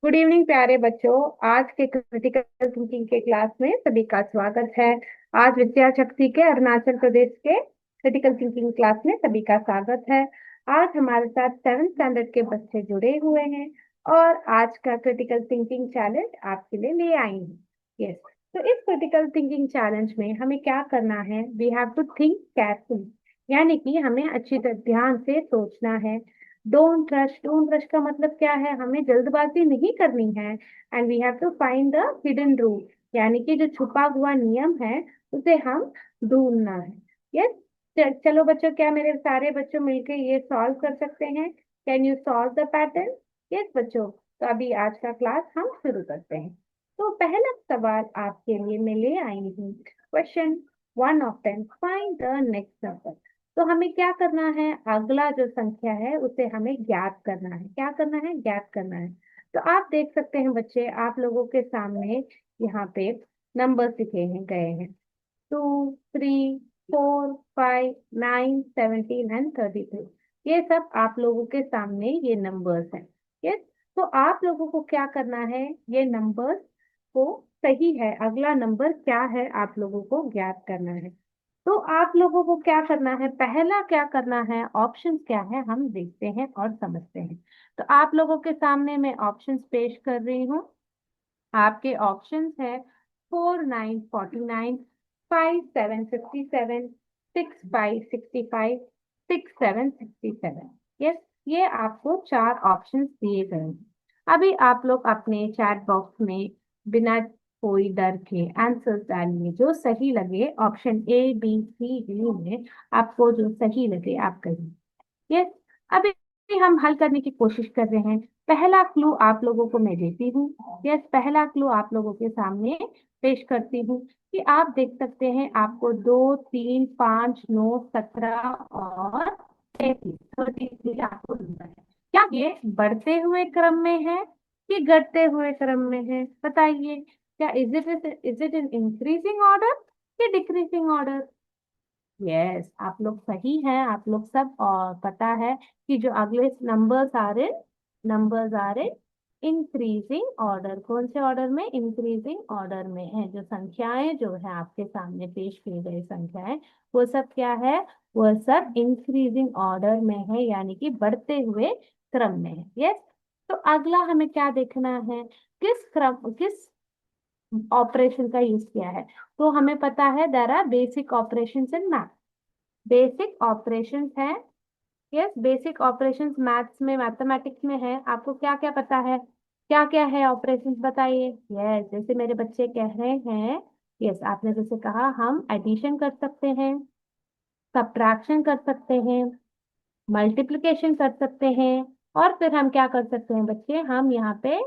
Good evening प्यारे बच्चों। आज के क्रिटिकल थिंकिंग के क्लास में सभी का स्वागत है। आज विद्या शक्ति के अरुणाचल प्रदेश के क्रिटिकल थिंकिंग क्लास में सभी का स्वागत है। आज हमारे साथ 7th स्टैंडर्ड के बच्चे जुड़े हुए हैं और आज का क्रिटिकल थिंकिंग चैलेंज आपके लिए ले आई हूँ। यस, तो इस क्रिटिकल थिंकिंग चैलेंज में हमें क्या करना है? We have to think carefully, यानी कि हमें अच्छी तरह ध्यान से सोचना है। डोंट रश का मतलब क्या है? हमें जल्दबाजी नहीं करनी है। And we have to find the hidden rule, यानी कि जो छुपा हुआ नियम है उसे हम ढूंढना है। यस, चलो बच्चों, क्या मेरे सारे बच्चों मिलकर ये सॉल्व कर सकते हैं? Can you solve the pattern? Yes बच्चों, तो अभी आज का क्लास हम शुरू करते हैं। तो पहला सवाल आपके लिए मैं ले आई हूँ। Question 1 of 10, find the next number. तो हमें क्या करना है? अगला जो संख्या है उसे हमें ज्ञात करना है। क्या करना है? ज्ञात करना है। तो आप देख सकते हैं बच्चे, आप लोगों के सामने यहाँ पे नंबर लिखे हैं गए हैं। 2, 3, 4, 5, 9, 17 एंड 33। ये सब आप लोगों के सामने ये नंबर्स हैं। यस, तो आप लोगों को क्या करना है? ये नंबर्स को सही है, अगला नंबर क्या है आप लोगों को ज्ञात करना है। तो आप लोगों को क्या करना है? पहला क्या करना है? ऑप्शंस क्या है हम देखते हैं और समझते हैं। तो आप लोगों के सामने मैं ऑप्शंस पेश कर रही हूँ। आपके ऑप्शंस है 4, 9, 49, 5, 7, 57, 6, 5, 65, 6, 7, 67। यस, ये आपको चार ऑप्शंस दिए गए हैं। अभी आप लोग अपने चैट बॉक्स में बिना कोई डर के आंसर्स डालिए, जो सही लगे option A, B, C, D में आपको जो सही लगे आप करिए। यस, अभी हम हल करने की कोशिश कर रहे हैं। पहला क्लू आप लोगों को मैं देती हूँ। यस, पहला क्लू आप लोगों के सामने पेश करती हूँ कि आप देख सकते हैं आपको 2, 3, 5, 9, 17 और 33 आपको मिला है। क्या ये बढ़ते हुए क्रम में है कि घटते हुए क्रम में है? बताइए, क्या is it in increasing order या डिक्रीजिंग ऑर्डर? यस, आप लोग सही हैं। आप लोग सब और पता है कि जो अगले नंबर्स आ रहे इंक्रीजिंग ऑर्डर। कौन से ऑर्डर में? इंक्रीजिंग ऑर्डर में है। जो संख्याएं जो है आपके सामने पेश की गई संख्याएं, वो सब क्या है? वो सब इंक्रीजिंग ऑर्डर में है, यानी कि बढ़ते हुए क्रम में है। यस, तो अगला हमें क्या देखना है? किस ऑपरेशन का यूज किया है? तो हमें पता है there are basic operations in math. Basic operations है। यस, बेसिक ऑपरेशंस मैथ्स में, मैथमेटिक्स में है। आपको क्या क्या पता है? क्या क्या है ऑपरेशंस? बताइए। यस, जैसे मेरे बच्चे कह रहे हैं, यस आपने जैसे कहा, हम एडिशन कर सकते हैं, सब्ट्रैक्शन कर सकते हैं, मल्टीप्लिकेशन कर सकते हैं, और फिर हम क्या कर सकते हैं बच्चे? हम यहाँ पे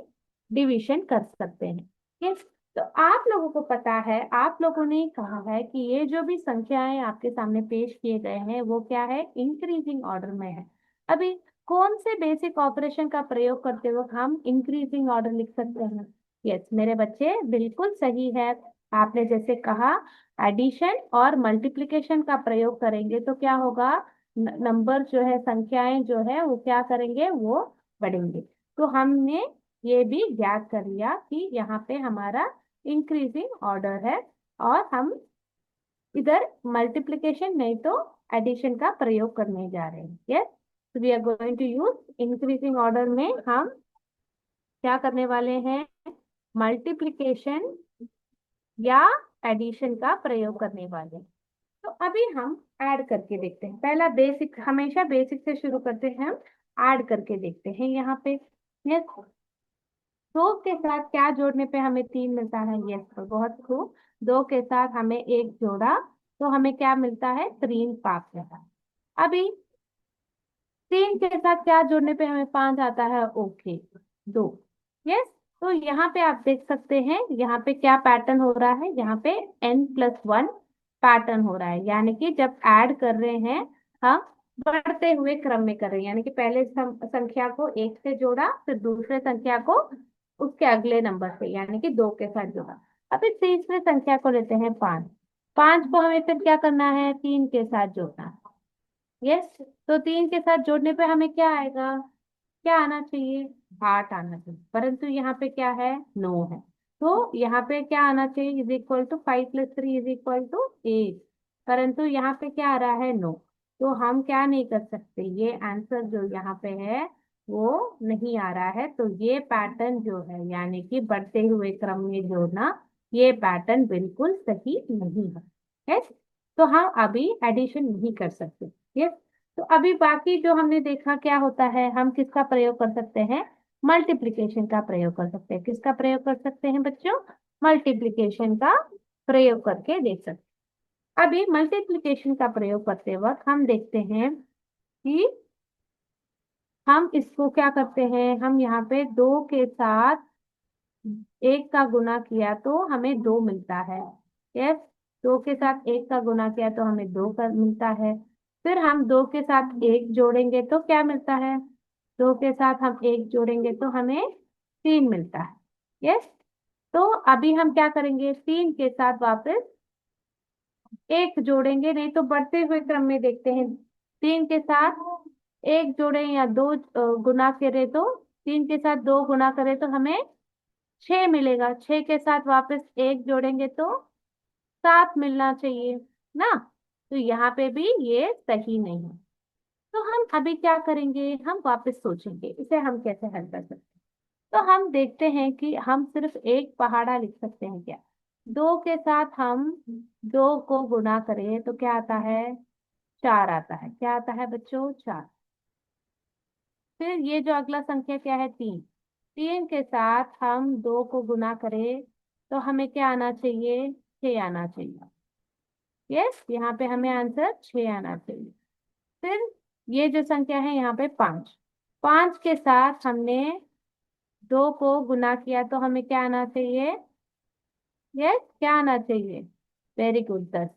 डिवीजन कर सकते हैं। यस, तो आप लोगों को पता है, आप लोगों ने कहा है कि ये जो भी संख्याएं आपके सामने पेश किए गए हैं वो क्या है? इंक्रीजिंग ऑर्डर में है। अभी कौन से बेसिक ऑपरेशन का प्रयोग करते वक्त हम इंक्रीजिंग ऑर्डर लिख सकते हैं? यस मेरे बच्चे, बिल्कुल सही है। आपने जैसे कहा, एडिशन और मल्टीप्लिकेशन का प्रयोग करेंगे तो क्या होगा? नंबर जो है, संख्याएं जो है वो क्या करेंगे? वो बढ़ेंगे। तो हमने ये भी ज्ञात कर लिया कि यहाँ पे हमारा इंक्रीजिंग ऑर्डर है, और हम इधर मल्टीप्लिकेशन नहीं तो एडिशन का प्रयोग करने जा रहे हैं। Yes, we are going to use increasing order में हम क्या करने वाले हैं? मल्टीप्लिकेशन या एडिशन का प्रयोग करने वाले हैं। तो अभी हम ऐड करके देखते हैं। पहला बेसिक, हमेशा बेसिक से शुरू करते हैं। हम ऐड करके देखते हैं यहाँ पे। यस, दो के साथ क्या जोड़ने पे हमें 3 मिलता है? यस, तो बहुत खूब। दो के साथ हमें एक जोड़ा तो हमें क्या मिलता है? 3 5 मिलता है। अभी 3 के साथ क्या जोड़ने पे हमें 5 आता है? ओके, 2। यस, तो यहाँ पे आप देख सकते हैं, यहाँ पे क्या पैटर्न हो रहा है? यहाँ पे n+1 पैटर्न हो रहा है, यानी कि जब ऐड कर रहे हैं हम बढ़ते हुए क्रम में कर रहे हैं। यानी कि पहले संख्या को 1 से जोड़ा, फिर दूसरे संख्या को उसके अगले नंबर से, यानी कि 2 के साथ जोड़ा। अभी तीसरे संख्या को लेते हैं 5। 5 को हमें फिर क्या करना है? 3 के साथ जोड़ना है। यस, तो 3 के साथ जोड़ने पे हमें क्या आएगा? क्या आना चाहिए, 8 आना चाहिए, परंतु यहाँ पे क्या है, 9 है। तो यहाँ पे क्या आना चाहिए, is equal to 5 + 3 is equal to 8, परंतु यहाँ पे क्या आ रहा है, 9। तो हम क्या नहीं कर सकते, ये आंसर जो यहाँ पे है वो नहीं आ रहा है। तो ये पैटर्न जो है यानी कि बढ़ते हुए क्रम में जोड़ना, ये पैटर्न बिल्कुल सही नहीं है। यस, तो हम अभी एडिशन नहीं कर सकते। यस, तो अभी बाकी जो हमने देखा क्या होता है, हम किसका प्रयोग कर सकते हैं, मल्टीप्लिकेशन का प्रयोग कर सकते हैं। किसका प्रयोग कर सकते हैं बच्चों, मल्टीप्लिकेशन का प्रयोग करके देख सकते हैं। अभी मल्टीप्लिकेशन का प्रयोग करते वक्त हम देखते हैं कि हम इसको क्या करते हैं, हम यहाँ पे 2 के साथ 1 का गुना किया तो हमें 2 मिलता है। यस, 2 के साथ 1 का गुना किया तो हमें 2 का मिलता है। फिर हम 2 के साथ 1 जोड़ेंगे तो क्या मिलता है, 2 के साथ हम 1 जोड़ेंगे तो हमें 3 मिलता है। यस, तो अभी हम क्या करेंगे, 3 के साथ वापस 1 जोड़ेंगे, नहीं तो बढ़ते हुए क्रम में देखते हैं, 3 के साथ 1 जोड़े या 2 गुना करें तो 3 के साथ 2 गुना करें तो हमें 6 मिलेगा। 6 के साथ वापस 1 जोड़ेंगे तो 7 मिलना चाहिए ना। तो यहाँ पे भी ये सही नहीं है। तो हम अभी क्या करेंगे, हम वापस सोचेंगे इसे हम कैसे हल कर सकते हैं। तो हम देखते हैं कि हम सिर्फ एक पहाड़ा लिख सकते हैं क्या, 2 के साथ हम 2 को गुना करें तो क्या आता है, 4 आता है। क्या आता है बच्चों, 4। फिर ये जो अगला संख्या क्या है, 3, 3 के साथ हम 2 को गुना करें तो हमें क्या आना चाहिए, 6 आना चाहिए। यस, यहाँ पे हमें आंसर 6 आना चाहिए। फिर ये जो संख्या है यहाँ पे 5, 5 के साथ हमने 2 को गुना किया तो हमें क्या आना चाहिए, यस, क्या आना चाहिए, वेरी गुड, 10।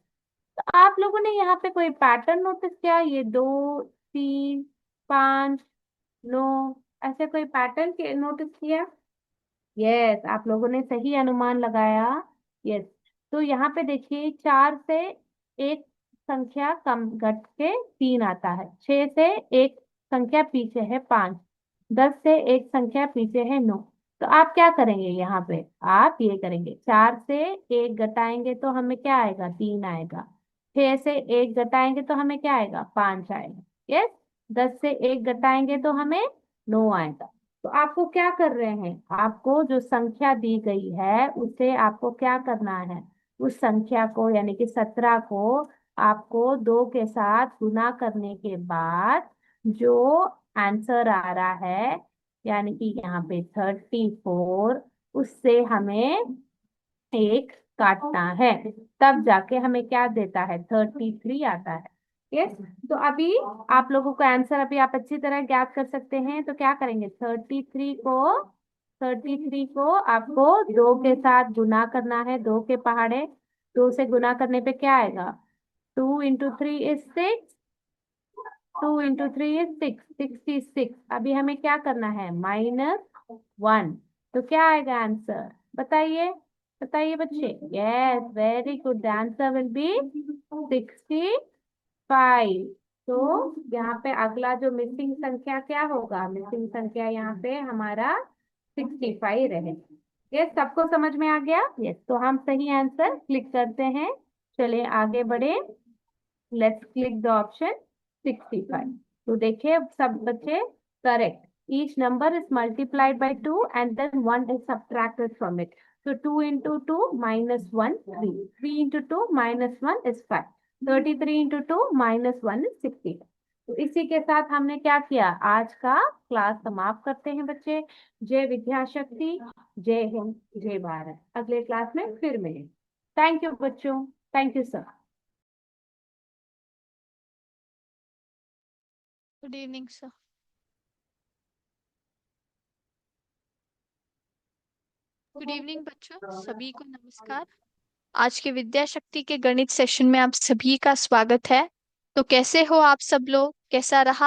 तो आप लोगों ने यहाँ पे कोई पैटर्न नोटिस किया, ये 2, 3, 5, 9, ऐसे कोई पैटर्न के नोटिस किया। यस, आप लोगों ने सही अनुमान लगाया। यस, तो यहाँ पे देखिए 4 से एक संख्या कम घट के 3 आता है, 6 से एक संख्या पीछे है 5, 10 से एक संख्या पीछे है 9। तो आप क्या करेंगे, यहाँ पे आप ये करेंगे, 4 से एक घटाएंगे तो हमें क्या आएगा, 3 आएगा। 6 से एक घटाएंगे तो हमें क्या आएगा, 5 आएगा। यस, 10 से एक घटाएंगे तो हमें 9 आएगा। तो आपको क्या कर रहे हैं, आपको जो संख्या दी गई है उसे आपको क्या करना है, उस संख्या को यानी कि 17 को आपको 2 के साथ गुना करने के बाद जो आंसर आ रहा है यानी कि यहाँ पे 34, उससे हमें एक काटना है, तब जाके हमें क्या देता है, 33 आता है। यस, तो अभी आप लोगों को आंसर अभी आप अच्छी तरह ज्ञात कर सकते हैं। तो क्या करेंगे, 33 को आपको 2 के साथ गुना करना है, 2 के पहाड़े, 2 से गुना करने पे क्या आएगा, 2 × 3 = 6, 2 × 3 = 6, 66। अभी हमें क्या करना है, -1। तो क्या आएगा आंसर, बताइए, बताइए बच्चे। Yes, very good, the answer will be 65। तो यहाँ पे अगला जो मिसिंग संख्या क्या होगा, मिसिंग संख्या यहाँ पे हमारा 65 रहेगा। ये सबको समझ में आ गया। यस, तो हम सही आंसर क्लिक करते हैं। चलिए आगे बढ़े, लेट्स क्लिक द ऑप्शन 65। तो देखिए सब बच्चे correct, each number is multiplied by 2 and then 1 is subtracted from it. So 2 × 2 - 1 3, 3 × 2 - 1 is 5, 33 × 2 - 1 is 60। तो इसी के साथ हमने क्या किया, आज का क्लास समाप्त करते हैं बच्चे। जय विद्याशक्ति, जय हिंद, जय भारत। अगले क्लास में फिर मिलेंगे। थैंक यू बच्चों, thank you sir. Good evening sir. Good evening बच्चों, सभी को नमस्कार। आज के विद्या शक्ति के गणित सेशन में आप सभी का स्वागत है। तो कैसे हो आप सब लोग, कैसा रहा